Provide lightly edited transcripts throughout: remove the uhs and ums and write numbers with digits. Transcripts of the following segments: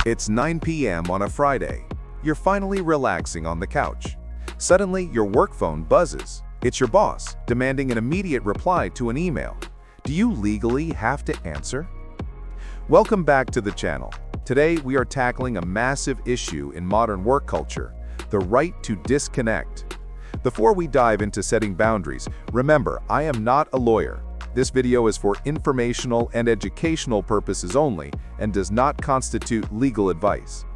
It's 9 p.m. on a Friday. You're finally relaxing on the couch. Suddenly, your work phone buzzes. It's your boss, demanding an immediate reply to an email. Do you legally have to answer? Welcome back to the channel. Today, we are tackling a massive issue in modern work culture, the right to disconnect. Before we dive into setting boundaries, remember, I am not a lawyer. This video is for informational and educational purposes only and does not constitute legal advice.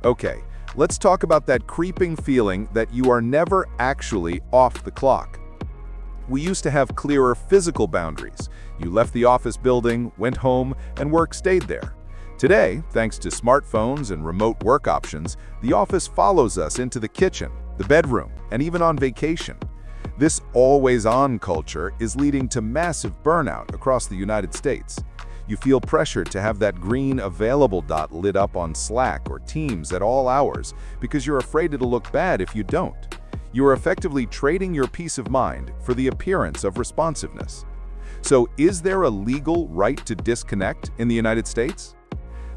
Okay, let's talk about that creeping feeling that you are never actually off the clock. We used to have clearer physical boundaries. You left the office building, went home, and work stayed there. Today, thanks to smartphones and remote work options, the office follows us into the kitchen, the bedroom, and even on vacation. This always-on culture is leading to massive burnout across the United States. You feel pressured to have that green available dot lit up on Slack or Teams at all hours because you're afraid it'll look bad if you don't. You are effectively trading your peace of mind for the appearance of responsiveness. So, is there a legal right to disconnect in the United States?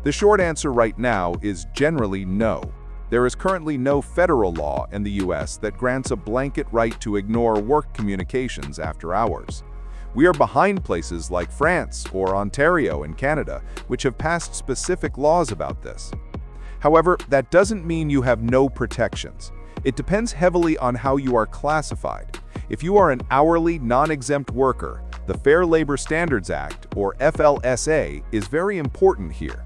The short answer right now is generally no. There is currently no federal law in the U.S. that grants a blanket right to ignore work communications after hours. We are behind places like France or Ontario in Canada, which have passed specific laws about this. However, that doesn't mean you have no protections. It depends heavily on how you are classified. If you are an hourly, non-exempt worker, the Fair Labor Standards Act, or FLSA, is very important here.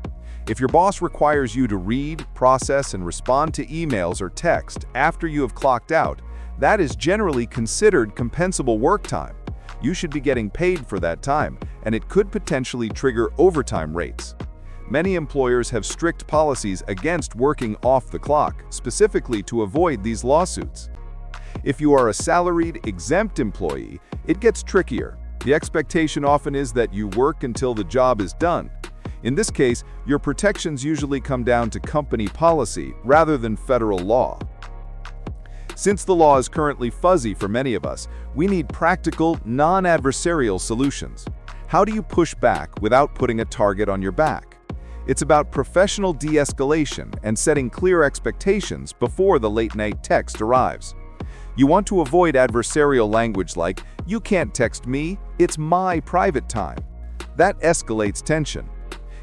If your boss requires you to read, process, and respond to emails or text after you have clocked out, that is generally considered compensable work time. You should be getting paid for that time, and it could potentially trigger overtime rates. Many employers have strict policies against working off the clock, specifically to avoid these lawsuits. If you are a salaried, exempt employee, it gets trickier. The expectation often is that you work until the job is done. In this case, your protections usually come down to company policy rather than federal law. Since the law is currently fuzzy for many of us, we need practical, non-adversarial solutions. How do you push back without putting a target on your back? It's about professional de-escalation and setting clear expectations before the late-night text arrives. You want to avoid adversarial language like, "You can't text me, it's my private time." That escalates tension.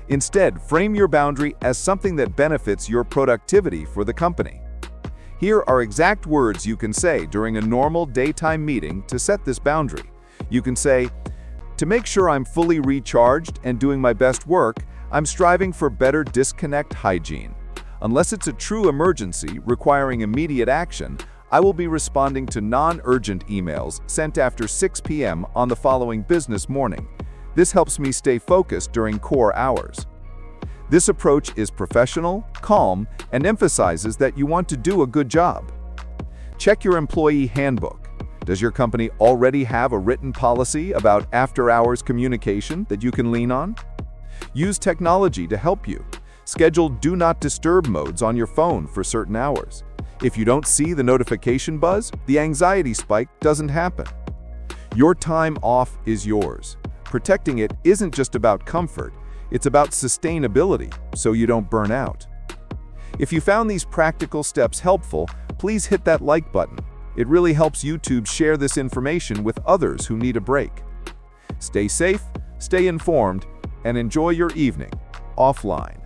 Instead, frame your boundary as something that benefits your productivity for the company. Here are exact words you can say during a normal daytime meeting to set this boundary. You can say, "To make sure I'm fully recharged and doing my best work, I'm striving for better disconnect hygiene. Unless it's a true emergency requiring immediate action, I will be responding to non-urgent emails sent after 6 p.m. on the following business morning. This helps me stay focused during core hours." This approach is professional, calm, and emphasizes that you want to do a good job. Check your employee handbook. Does your company already have a written policy about after-hours communication that you can lean on? Use technology to help you. Schedule Do Not Disturb modes on your phone for certain hours. If you don't see the notification buzz, the anxiety spike doesn't happen. Your time off is yours. Protecting it isn't just about comfort, it's about sustainability, so you don't burn out. If you found these practical steps helpful, please hit that like button. It really helps YouTube share this information with others who need a break. Stay safe, stay informed, and enjoy your evening offline.